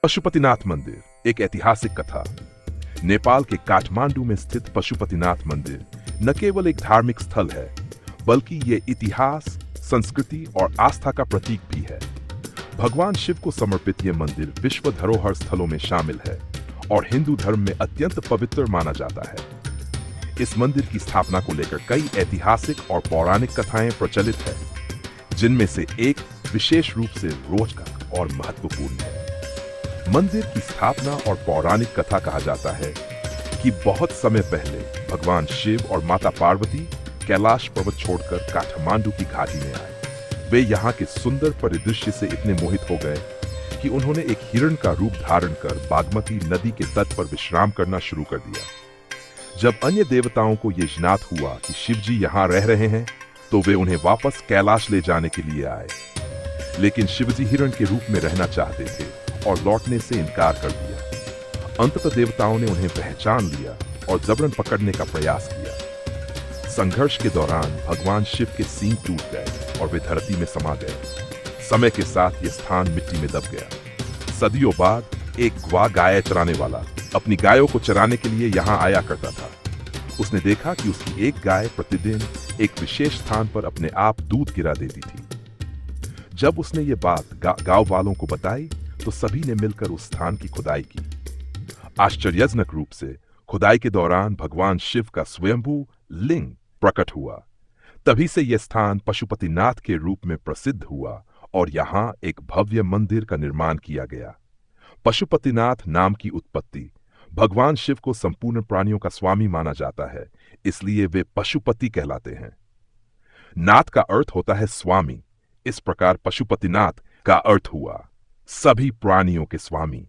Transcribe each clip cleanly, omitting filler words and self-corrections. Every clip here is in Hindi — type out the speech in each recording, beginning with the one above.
पशुपतिनाथ मंदिर एक ऐतिहासिक कथा। नेपाल के काठमांडू में स्थित पशुपतिनाथ मंदिर न केवल एक धार्मिक स्थल है, बल्कि ये इतिहास, संस्कृति और आस्था का प्रतीक भी है। भगवान शिव को समर्पित यह मंदिर विश्व धरोहर स्थलों में शामिल है और हिंदू धर्म में अत्यंत पवित्र माना जाता है। इस मंदिर की स्थापना को लेकर कई ऐतिहासिक और पौराणिक कथाएं प्रचलित है, जिनमें से एक विशेष रूप से रोचक और महत्वपूर्ण है। मंदिर की स्थापना और पौराणिक कथा कहा जाता है कि बहुत समय पहले भगवान शिव और माता पार्वती कैलाश पर्वत छोड़कर काठमांडू की घाटी में आए। वे यहाँ के सुंदर परिदृश्य से इतने मोहित हो गए कि उन्होंने एक हिरण का रूप धारण कर बागमती नदी के तट पर विश्राम करना शुरू कर दिया। जब अन्य देवताओं को यह ज्ञात हुआ कि शिव जी यहाँ रह रहे हैं, तो वे उन्हें वापस कैलाश ले जाने के लिए आए। लेकिन शिवजी हिरण के रूप में रहना चाहते थे और लौटने से इनकार कर दिया। अंततः देवताओं ने उन्हें पहचान लिया और जबरन पकड़ने का प्रयास किया। संघर्ष के दौरान भगवान शिव के सींग टूट गए और वे धरती में समा गए। समय के साथ यह स्थान मिट्टी में दब गया। सदियों बाद एक ग्वा गाय चराने वाला अपनी गायों को चराने के लिए यहाँ आया करता था। उसने देखा कि उसकी एक गाय प्रतिदिन एक विशेष स्थान पर अपने आप दूध गिरा देती थी। जब उसने ये बात गांव वालों को बताई, तो सभी ने मिलकर उस स्थान की खुदाई की। आश्चर्यजनक रूप से खुदाई के दौरान भगवान शिव का स्वयंभू लिंग प्रकट हुआ। तभी से यह स्थान पशुपतिनाथ के रूप में प्रसिद्ध हुआ और यहाँ एक भव्य मंदिर का निर्माण किया गया। पशुपतिनाथ नाम की उत्पत्ति भगवान शिव को संपूर्ण प्राणियों का स्वामी माना जाता है, इसलिए वे पशुपति कहलाते हैं। नाथ का अर्थ होता है स्वामी। इस प्रकार पशुपतिनाथ का अर्थ हुआ सभी प्राणियों के स्वामी।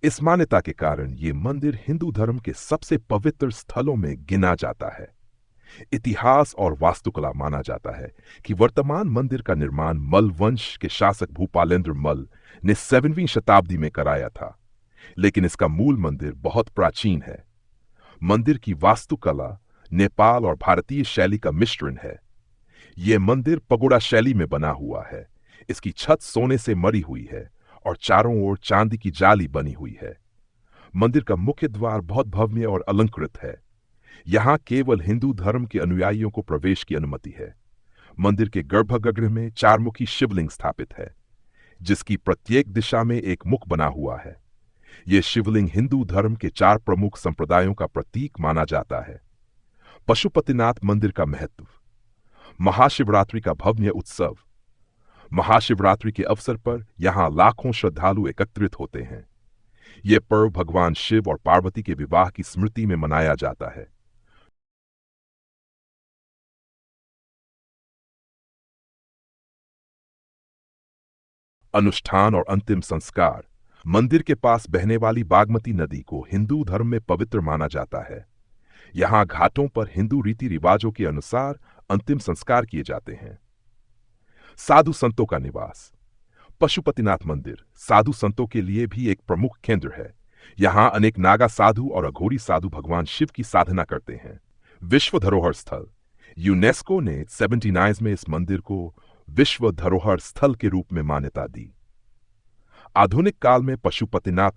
इस मान्यता के कारण ये मंदिर हिंदू धर्म के सबसे पवित्र स्थलों में गिना जाता है। इतिहास और वास्तुकला माना जाता है कि वर्तमान मंदिर का निर्माण मल वंश के शासक भूपालेंद्र मल ने 7वीं शताब्दी में कराया था, लेकिन इसका मूल मंदिर बहुत प्राचीन है। मंदिर की वास्तुकला नेपाल और भारतीय शैली का मिश्रण है। यह मंदिर पगोड़ा शैली में बना हुआ है। इसकी छत सोने से मरी हुई है और चारों ओर चांदी की जाली बनी हुई है। मंदिर का मुख्य द्वार बहुत भव्य और अलंकृत है। यहाँ केवल हिंदू धर्म के अनुयायियों को प्रवेश की अनुमति है। मंदिर के गर्भगृह में 4 मुखी शिवलिंग स्थापित है, जिसकी प्रत्येक दिशा में एक मुख बना हुआ है। यह शिवलिंग हिंदू धर्म के 4 प्रमुख संप्रदायों का प्रतीक माना जाता है। पशुपतिनाथ मंदिर का महत्व। महाशिवरात्रि का भव्य उत्सव। महाशिवरात्रि के अवसर पर यहां लाखों श्रद्धालु एकत्रित होते हैं। यह पर्व भगवान शिव और पार्वती के विवाह की स्मृति में मनाया जाता है। अनुष्ठान और अंतिम संस्कार। मंदिर के पास बहने वाली बागमती नदी को हिंदू धर्म में पवित्र माना जाता है। यहां घाटों पर हिंदू रीति रिवाजों के अनुसार अंतिम संस्कार किए जाते हैं। साधु संतों का निवास। पशुपतिनाथ मंदिर साधु संतों के लिए भी एक प्रमुख केंद्र है। यहाँ अनेक नागा साधु और अघोरी साधु भगवान शिव की साधना करते हैं। विश्व धरोहर स्थल। यूनेस्को ने 79 में इस मंदिर को विश्व धरोहर स्थल के रूप में मान्यता दी। आधुनिक काल में पशुपतिनाथ